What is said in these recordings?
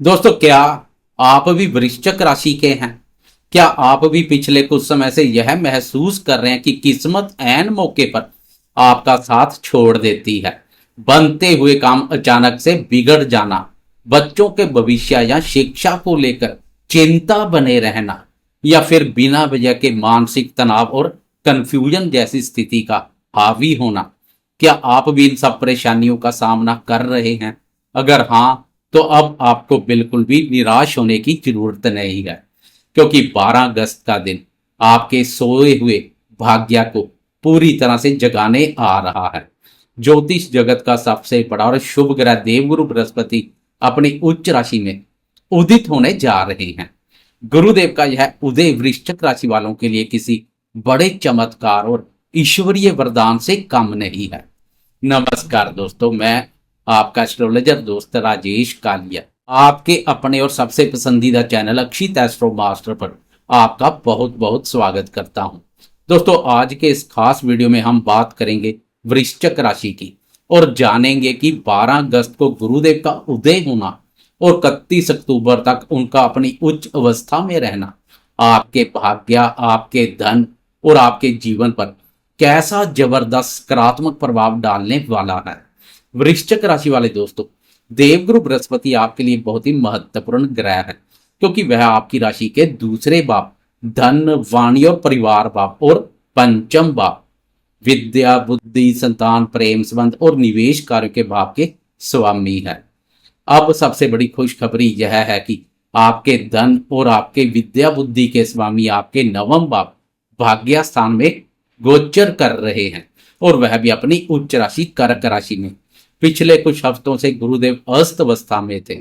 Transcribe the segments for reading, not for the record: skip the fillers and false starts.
दोस्तों, क्या आप भी वृश्चिक राशि के हैं? क्या आप भी पिछले कुछ समय से यह महसूस कर रहे हैं कि किस्मत ऐन मौके पर आपका साथ छोड़ देती है? बनते हुए काम अचानक से बिगड़ जाना, बच्चों के भविष्य या शिक्षा को लेकर चिंता बने रहना, या फिर बिना वजह के मानसिक तनाव और कंफ्यूजन जैसी स्थिति का हावी होना। क्या आप भी इन सब परेशानियों का सामना कर रहे हैं? अगर हाँ, तो अब आपको बिल्कुल भी निराश होने की जरूरत नहीं है, क्योंकि 12 अगस्त का दिन आपके सोए हुए भाग्य को पूरी तरह से जगाने आ रहा है। ज्योतिष जगत का सबसे बड़ा और शुभ ग्रह देवगुरु बृहस्पति अपनी उच्च राशि में उदित होने जा रहे हैं। गुरुदेव का यह उदय वृश्चिक राशि वालों के लिए किसी बड़े चमत्कार और ईश्वरीय वरदान से कम नहीं है। नमस्कार दोस्तों, मैं आपका एस्ट्रोलॉजर दोस्त राजेश कालिया आपके अपने और सबसे पसंदीदा चैनल अक्षित एस्ट्रो मास्टर पर आपका बहुत बहुत स्वागत करता हूं। दोस्तों, आज के इस खास वीडियो में हम बात करेंगे वृश्चिक राशि की और जानेंगे कि 12 अगस्त को गुरुदेव का उदय होना और 31 अक्टूबर तक उनका अपनी उच्च अवस्था में रहना आपके भाग्य, आपके धन और आपके जीवन पर कैसा जबरदस्त सकारात्मक प्रभाव डालने वाला है। वृश्चिक राशि वाले दोस्तों, देवगुरु बृहस्पति आपके लिए बहुत ही महत्वपूर्ण ग्रह है, क्योंकि वह आपकी राशि के दूसरे भाव धन, वाणी और परिवार भाव और पंचम भाव विद्या, बुद्धि, संतान, प्रेम संबंध और निवेश कार्यों के भाव के स्वामी है। अब सबसे बड़ी खुशखबरी यह है कि आपके धन और आपके विद्या बुद्धि के स्वामी आपके नवम भाव भाग्य स्थान में गोचर कर रहे हैं, और वह भी अपनी उच्च राशि कर्क राशि में। पिछले कुछ हफ्तों से गुरुदेव अस्त अवस्था में थे,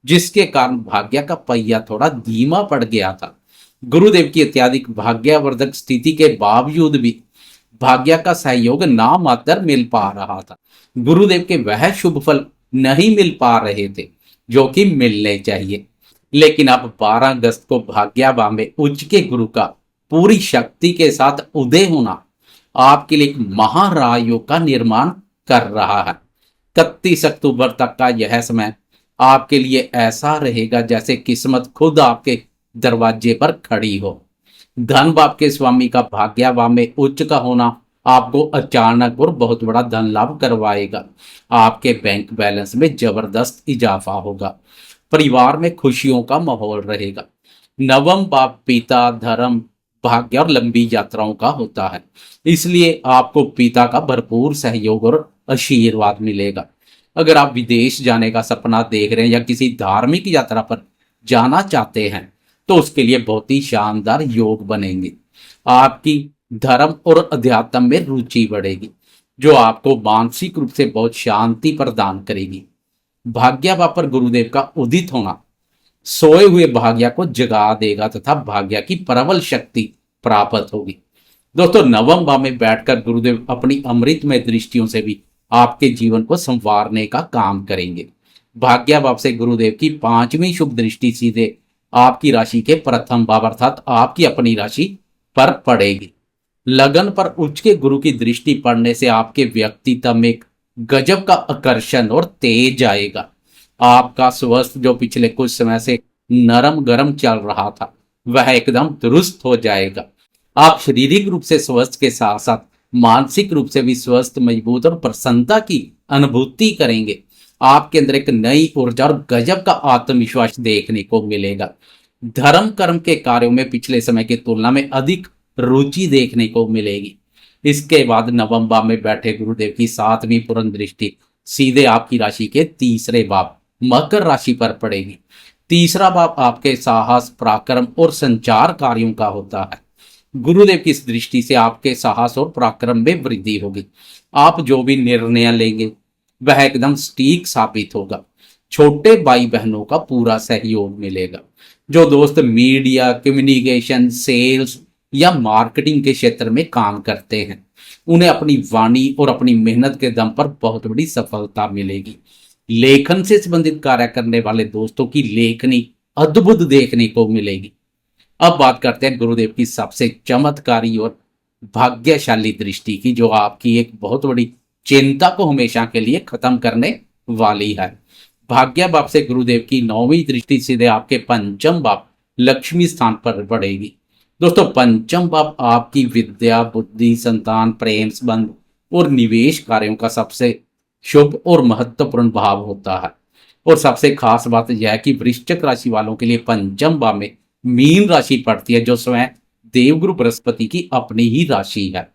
जिसके कारण भाग्य का पहिया थोड़ा धीमा पड़ गया था। गुरुदेव की अत्याधिक भाग्यवर्धक स्थिति के बावजूद भी भाग्य का सहयोग ना मात्र मिल पा रहा था। गुरुदेव के वह शुभ फल नहीं मिल पा रहे थे जो कि मिलने चाहिए। लेकिन अब 12 अगस्त को भाग्यभाव में उच्च के गुरु का पूरी शक्ति के साथ उदय होना आपके लिए एक महाराजयोग का निर्माण कर रहा है। 31 अक्टूबर तक का यह समय आपके लिए ऐसा रहेगा जैसे किस्मत खुद आपके दरवाजे पर खड़ी हो। धन भाव के स्वामी का भाग्य भाव में उच्च का होना आपको अचानक और बहुत बड़ा धन लाभ करवाएगा। आपके बैंक बैलेंस में जबरदस्त इजाफा होगा। परिवार में खुशियों का माहौल रहेगा। नवम भाव पिता, धर्म, भाग्य और लंबी यात्राओं का होता है, इसलिए आपको पिता का भरपूर सहयोग और आशीर्वाद मिलेगा। अगर आप विदेश जाने का सपना देख रहे हैं या किसी धार्मिक यात्रा पर जाना चाहते हैं, तो उसके लिए बहुत ही शानदार योग बनेंगे। आपकी धर्म और अध्यात्म में रुचि बढ़ेगी, जो आपको मानसिक रूप से बहुत शांति प्रदान करेगी। भाग्य पर गुरुदेव का उदित होना सोए हुए भाग्य को जगा देगा तथा भाग्य की प्रबल शक्ति प्राप्त होगी। दोस्तों, नवम भाव में बैठकर गुरुदेव अपनी अमृतमय दृष्टियों से भी आपके जीवन को संवारने का काम करेंगे। भाग्य भाव से गुरुदेव की 5वीं शुभ दृष्टि सीधे आपकी राशि के प्रथम भाव अर्थात आपकी अपनी राशि पर पड़ेगी। लगन पर उच्च के गुरु की दृष्टि पड़ने से आपके व्यक्तित्व में एक गजब का आकर्षण और तेज आएगा। आपका स्वास्थ्य जो पिछले कुछ समय से नरम गरम चल रहा था, वह एकदम दुरुस्त हो जाएगा। आप शारीरिक रूप से स्वस्थ के साथ साथ मानसिक रूप से भी स्वस्थ, मजबूत और प्रसन्नता की अनुभूति करेंगे। आपके अंदर एक नई ऊर्जा और गजब का आत्मविश्वास देखने को मिलेगा। धर्म कर्म के कार्यों में पिछले समय की तुलना में अधिक रुचि देखने को मिलेगी। इसके बाद नवम भाव में बैठे गुरुदेव की 7वीं पूर्ण दृष्टि सीधे आपकी राशि के तीसरे भाव मकर राशि पर पड़ेगी। तीसरा भाव आपके साहस, पराक्रम और संचार कार्यों का होता है। गुरुदेव की इस दृष्टि से आपके साहस और पराक्रम में वृद्धि होगी। आप जो भी निर्णय लेंगे वह एकदम सटीक साबित होगा। छोटे भाई बहनों का पूरा सहयोग मिलेगा। जो दोस्त मीडिया, कम्युनिकेशन, सेल्स या मार्केटिंग के क्षेत्र में काम करते हैं, उन्हें अपनी वाणी और अपनी मेहनत के दम पर बहुत बड़ी सफलता मिलेगी। लेखन से संबंधित कार्य करने वाले दोस्तों की लेखनी अद्भुत देखने को मिलेगी। अब बात करते हैं गुरुदेव की सबसे चमत्कारी और भाग्यशाली दृष्टि की, जो आपकी एक बहुत बड़ी चिंता को हमेशा के लिए खत्म करने वाली है। भाग्य भाव से गुरुदेव की 9वीं दृष्टि सीधे आपके पंचम भाव लक्ष्मी स्थान पर पड़ेगी। दोस्तों, पंचम भाव आपकी विद्या, बुद्धि, संतान, प्रेम संबंध और निवेश कार्यों का सबसे शुभ और महत्वपूर्ण भाव होता है। और सबसे खास बात यह है कि वृश्चिक राशि वालों के लिए पंचम भाव में मीन राशि पड़ती है, जो स्वयं देवगुरु बृहस्पति की अपनी ही राशि है।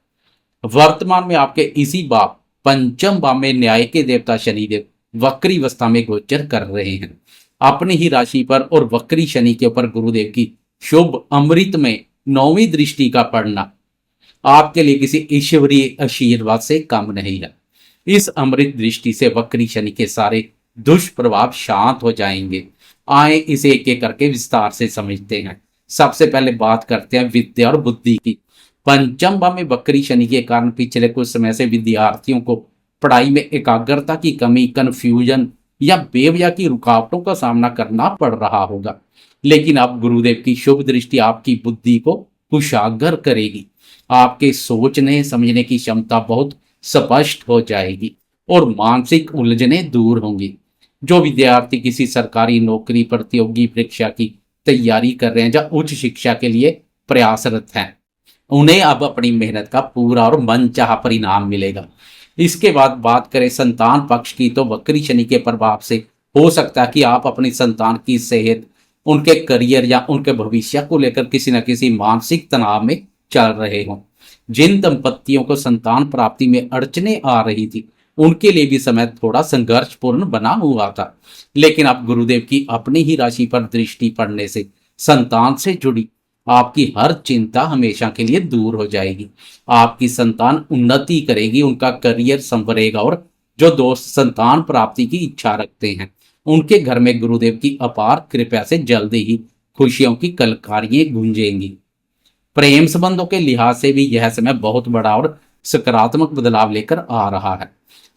वर्तमान में आपके इसी भाव पंचम भाव में न्याय के देवता शनिदेव वक्री अवस्था में गोचर कर रहे हैं। अपनी ही राशि पर और वक्री शनि के ऊपर गुरुदेव की शुभ अमृत में 9वीं दृष्टि का पड़ना आपके लिए किसी ईश्वरीय आशीर्वाद से कम नहीं है। इस अमृत दृष्टि से वक्री शनि के सारे दुष्प्रभाव शांत हो जाएंगे। आए इसे एक एक करके विस्तार से समझते हैं। सबसे पहले बात करते हैं विद्या और बुद्धि की। पंचम भाव में वक्री शनि के कारण पिछले कुछ समय से विद्यार्थियों को पढ़ाई में एकाग्रता की कमी, कन्फ्यूजन या बेवजह की रुकावटों का सामना करना पड़ रहा होगा। लेकिन अब गुरुदेव की शुभ दृष्टि आपकी बुद्धि को कुशाग्र करेगी। आपके सोचने समझने की क्षमता बहुत स्पष्ट हो जाएगी और मानसिक उलझनें दूर होंगी। जो विद्यार्थी किसी सरकारी नौकरी, प्रतियोगी परीक्षा की तैयारी कर रहे हैं या उच्च शिक्षा के लिए प्रयासरत हैं, उन्हें अब अपनी मेहनत का पूरा और मनचाहा परिणाम मिलेगा। इसके बाद बात करें संतान पक्ष की, तो वक्री शनि के प्रभाव से हो सकता है कि आप अपनी संतान की सेहत, उनके करियर या उनके भविष्य को लेकर किसी न किसी मानसिक तनाव में चल रहे हों। जिन दंपतियों को संतान प्राप्ति में अड़चने आ रही थी, उनके लिए भी समय थोड़ा संघर्षपूर्ण बना हुआ था। लेकिन अब गुरुदेव की अपनी ही राशि पर दृष्टि पड़ने से संतान से जुड़ी आपकी हर चिंता हमेशा के लिए दूर हो जाएगी। आपकी संतान उन्नति करेगी, उनका करियर संवरेगा और जो दोस्त संतान प्राप्ति की इच्छा रखते हैं, उनके घर में गुरुदेव की अपार कृपा से जल्दी ही खुशियों की कलकारियां गूंजेंगी। प्रेम संबंधों के लिहाज से भी यह समय बहुत बड़ा और सकारात्मक बदलाव लेकर आ रहा है।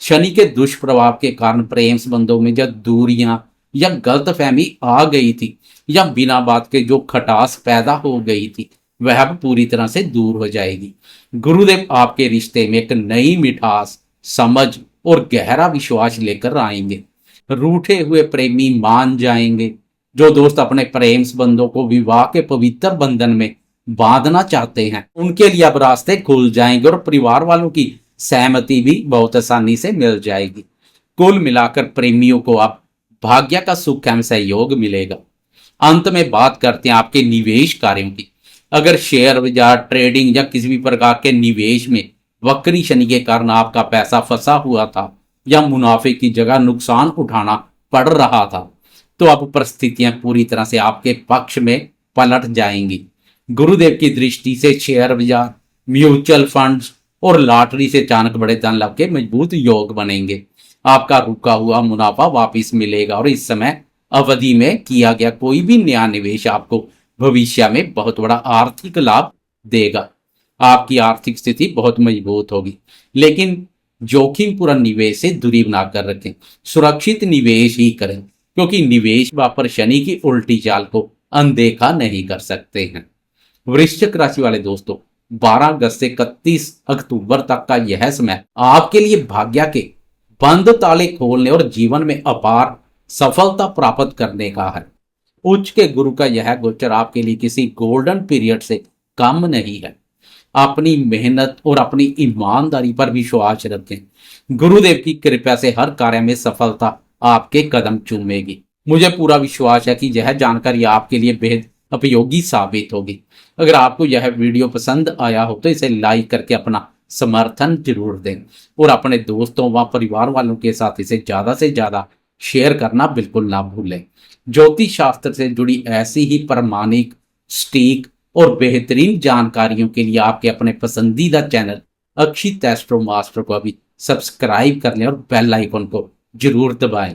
शनि के दुष्प्रभाव के कारण प्रेम संबंधों में जब दूरियां या गलतफहमी आ गई थी या बिना बात के जो खटास पैदा हो गई थी, वह अब पूरी तरह से दूर हो जाएगी। गुरुदेव आपके रिश्ते में एक नई मिठास, समझ और गहरा विश्वास लेकर आएंगे। रूठे हुए प्रेमी मान जाएंगे। जो दोस्त अपने प्रेम संबंधों को विवाह के पवित्र बंधन में बांधना चाहते हैं, उनके लिए अब रास्ते खुल जाएंगे और परिवार वालों की सहमति भी बहुत आसानी से मिल जाएगी। कुल मिलाकर प्रेमियों को अब भाग्य का सुख एवं सहयोग मिलेगा। अंत में बात करते हैं आपके निवेश कार्यों की। अगर शेयर बाजार, ट्रेडिंग या किसी भी प्रकार के निवेश में वक्री शनि के कारण आपका पैसा फंसा हुआ था या मुनाफे की जगह नुकसान उठाना पड़ रहा था, तो अब परिस्थितियां पूरी तरह से आपके पक्ष में पलट जाएंगी। गुरुदेव की दृष्टि से शेयर बाजार, म्यूचुअल फंड्स और लॉटरी से अचानक बड़े धन लाभ के मजबूत योग बनेंगे। आपका रुका हुआ मुनाफा वापस मिलेगा और इस समय अवधि में किया गया कोई भी नया निवेश आपको भविष्य में बहुत बड़ा आर्थिक लाभ देगा। आपकी आर्थिक स्थिति बहुत मजबूत होगी। लेकिन जोखिम पूरा निवेश से दूरी बनाकर रखें। सुरक्षित निवेश ही करें, क्योंकि निवेश पर शनि की उल्टी चाल को अनदेखा नहीं कर सकते हैं। वृश्चिक राशि वाले दोस्तों, 12 अगस्त से 31 अक्टूबर तक का यह समय आपके लिए भाग्य के बंद ताले खोलने और जीवन में अपार सफलता प्राप्त करने का है। उच्च के गुरु का यह गोचर आपके लिए किसी गोल्डन पीरियड से कम नहीं है। अपनी मेहनत और अपनी ईमानदारी पर विश्वास रखें। गुरुदेव की कृपा से हर कार्य में सफलता आपके कदम चूमेगी। मुझे पूरा विश्वास है कि यह जानकारी आपके लिए बेहद उपयोगी साबित होगी। अगर आपको यह वीडियो पसंद आया हो तो इसे लाइक करके अपना समर्थन जरूर दें और अपने दोस्तों व परिवार वालों के साथ इसे ज़्यादा से ज़्यादा शेयर करना बिल्कुल ना भूलें। ज्योतिष शास्त्र से जुड़ी ऐसी ही प्रामाणिक, सटीक और बेहतरीन जानकारियों के लिए आपके अपने पसंदीदा चैनल अक्षित एस्ट्रो मास्टर को अभी सब्सक्राइब कर लें और बेल आइकन को जरूर दबाएं।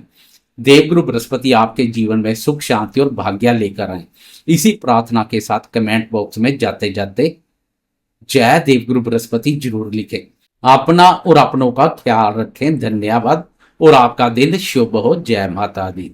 देवगुरु बृहस्पति आपके जीवन में सुख, शांति और भाग्य लेकर आए। इसी प्रार्थना के साथ कमेंट बॉक्स में जाते जाते जय देवगुरु बृहस्पति जरूर लिखें। अपना और अपनों का ख्याल रखें। धन्यवाद और आपका दिन शुभ हो। जय माता दी।